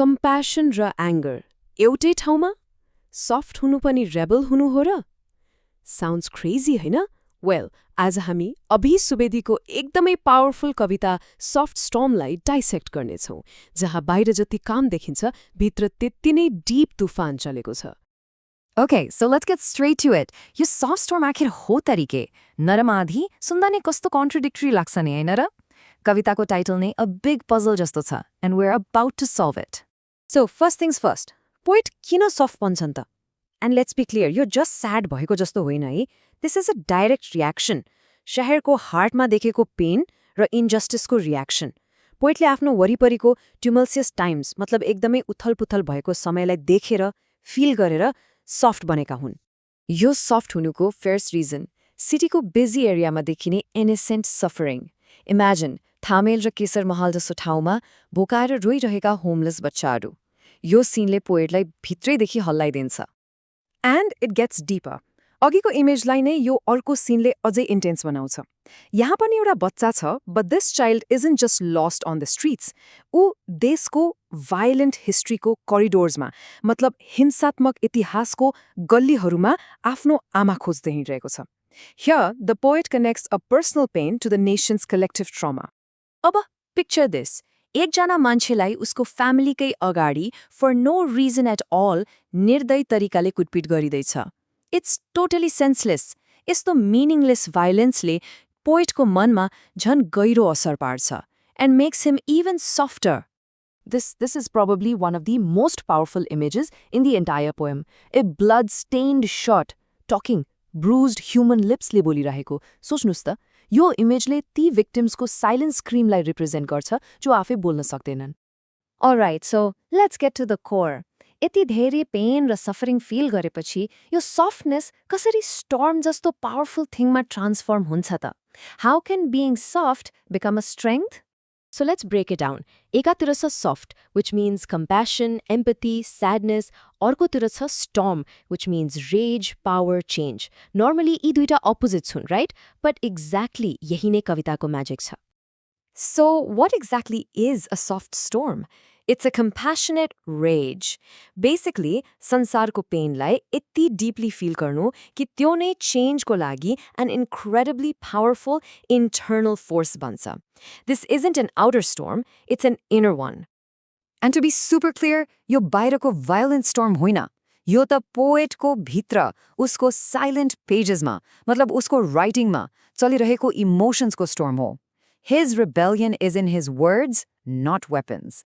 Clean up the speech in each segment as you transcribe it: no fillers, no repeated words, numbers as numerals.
Compassion र anger एउटै ठाउँमा? सफ्ट हुनु पनि रेबल हुनु हो र? साउन्ड्स क्रेजी होइन? वेल, आज हामी अभि सुवेदीको एकदमै पावरफुल कविता सफ्ट स्टर्मलाई डाइसेक्ट गर्नेछौँ, जहाँ बाहिर जति काम देखिन्छ भित्र त्यति नै डीप तुफान चलेको छ। Okay, so let's get straight to it. यो soft storm आखिर हो तरिके नरम आधी सुन्दा नै कस्तो कन्ट्रडिक्टरी लाग्छ नि हैन र? कविताको टाइटल नै a big puzzle जस्तो छ and we're about to solve it. So first things first, poet किन सफ्ट बन्छन् त? And let's be clear, यो जस्ट स्याड भएको जस्तो होइन है. This is a direct reaction. शहरको हार्टमा देखेको पेन र इन्जस्टिसको रियाक्सन. पोइटले आफ्नो वरिपरिको ट्युमल्सियस टाइम्स मतलब एकदमै उथलपुथल भएको समयलाई देखेर फिल गरेर सफ्ट बनेका हुन्। यो सफ्ट हुनुको फर्स्ट रिजन सिटीको बिजी एरियामा देखिने इनोसेन्ट सफरिङ। इमेजिन थामेल र केसर महल जस्तो ठाउँमा भोकाएर रोइरहेका होमलेस बच्चाहरू। यो सिनले पोएटलाई भित्रैदेखि हल्लाइदिन्छ। And it gets deeper. अघिको इमेजलाई नै यो अर्को सिनले अझै इन्टेन्स बनाउँछ। यहाँ पनि एउटा बच्चा छ, but this child isn't just lost on the streets. ऊ देशको भाइलेन्ट हिस्ट्रीको करिडोर्समा मतलब हिंसात्मक इतिहासको गल्लीहरूमा आफ्नो आमा खोज्दै हिँडिरहेको छ। Here, the poet connects a personal pain to the nation's collective trauma. अब पिक्चर दिस, एकजना मान्छेलाई उसको फ्यामिलीकै अगाडि for no reason at all निर्दय तरिकाले कुटपिट गरिँदैछ। It's totally senseless. यस्तो मिनिङलेस भाइलेन्सले पोइटको मनमा झन गहिरो असर पार्छ and makes him even softer. This is probably one of the most powerful images in the entire poem. A blood-stained shot, talking, bruised human lips ले बोलिरहेको। सोच्नुस् त, यो इमेजले ती victims को silent scream लाई represent गर्छ जो आफै बोल्न सक्दैनन्। Alright, so let's get to the core. यति धेरै पेन र सफरिङ फिल गरेपछि यो सफ्टनेस कसरी स्टर्म जस्तो पावरफुल थिङमा ट्रान्सफर्म हुन्छ त? How can being soft become a strength? So let's break it down. एकातिर छ soft, which means compassion, empathy, sadness. अर्कोतिर छ storm, which means rage, power, change. Normally, यी दुईटा opposites हुन्, right? But exactly यही नै कविताको magic छ. So what exactly is a soft storm? It's a compassionate rage. Basically, संसारको पेनलाई यति deeply feel गर्नु कि त्यो नै changeको लागि an incredibly powerful internal force बन्छ. This isn't an outer storm, it's an inner one. And to be super clear, यो बाहिरको violent storm होइन. यो त पोएटको भित्र, उसको silent pagesमा, मतलब उसको writingमा चलिरहेको emotionsको storm हो. His rebellion is in his words, not weapons.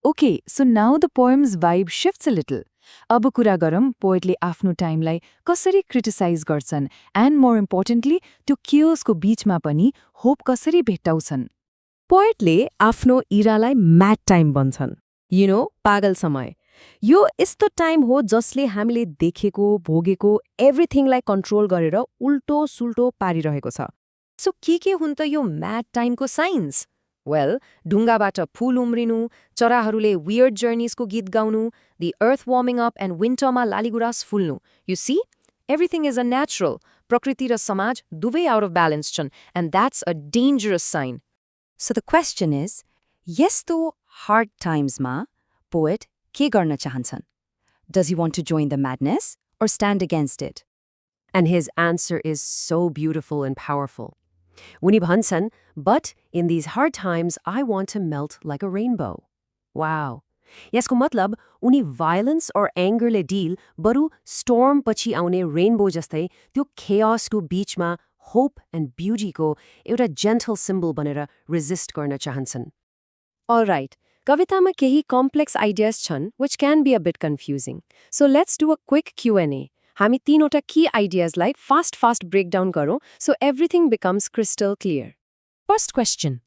Okay, so now the poem's vibe shifts a little. अब कुरा गरौँ पोएटले आफ्नो टाइमलाई कसरी क्रिटिसाइज गर्छन् एन्ड मोर इम्पोर्टेन्टली त्यो कियोसको बीचमा पनि होप कसरी भेट्टाउँछन्। पोएटले आफ्नो इरालाई म्याड टाइम भन्छन्। यु नो, पागल समय। यो यस्तो टाइम हो जसले हामीले देखेको, भोगेको एभ्रिथिङलाई कन्ट्रोल गरेर उल्टो सुल्टो पारिरहेको छ। सो के हुन् त यो म्याड टाइमको साइन्स? वेल, ढुङ्गाबाट फूल उम्रिनु, चराहरूले वियर्ड जर्नीजको गीत गाउनु, the earth warming up and विन्टरमा Laligurans फुल्नु. You see? Everything is unnatural. प्रकृति र समाज दुवै out of balance छन्, and that's a dangerous sign. So the question is, यस्तो hard timesमा poet के गर्न चाहन्छन्? Does he want to join the madness or stand against it? And his answer is so beautiful and powerful. उनी भन्छन्, but in these hard times, I want to melt like a rainbow. Wow. यसको मतलब उनी violence or angerले deal बरु storm पछि आउने rainbow जस्तै त्यो chaosको बीचमा hope and beautyको एउटा gentle symbol बनेर resist गर्न चाहन्छन्. Alright, कवितामा केही complex ideas छन् which can be a bit confusing. So let's do a quick Q&A. हामी तीनवटा key ideasलाई fast breakdown गरौँ so everything becomes crystal clear. First question.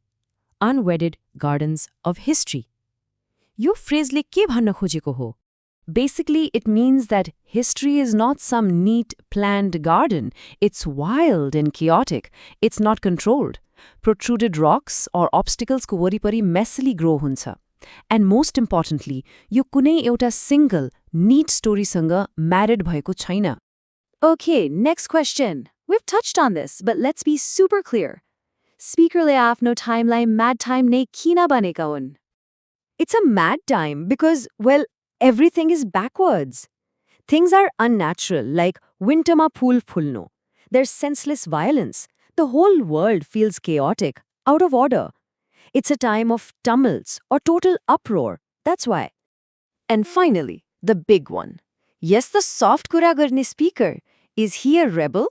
Unwedded Gardens of History. यो phrase के भन्न खोजेको हो? Basically, it means that history is not some neat, planned garden. It's wild and chaotic. It's not controlled. Protruded rocks or obstacles को वरिपरि messily grow हुन्छ. And most importantly, यो कुनै एउटा single, neat storyसँग married भएको छैन. Okay, next question. We've touched on this, but let's be super clear. Speakerले आफ्नो timeलाई mad time नै किन बनेका हुन्? It's a mad time because, well, everything is backwards. Things are unnatural, like winter ma phool phulno. There's senseless violence. The whole world feels chaotic, out of order. It's a time of tumults or total uproar. That's why. And finally, the big one. Yes, the soft kura garne speaker. Is he a rebel?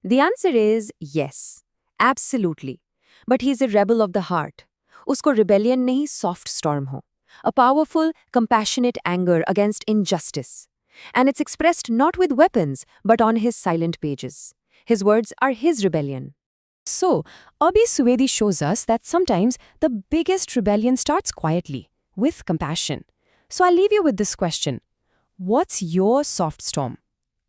The answer is yes. Absolutely. But he's a rebel of the heart. Usko rebellion nahi soft storm ho. A powerful, compassionate anger against injustice. And it's expressed not with weapons, but on his silent pages. His words are his rebellion. So, Abi Suwedi shows us that sometimes the biggest rebellion starts quietly, with compassion. So I'll leave you with this question. What's your soft storm?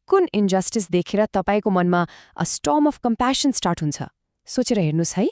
Kun injustice देखेर तपाईको मनमा a storm of compassion start हुन्छ? सोचेर हेर्नुस् है।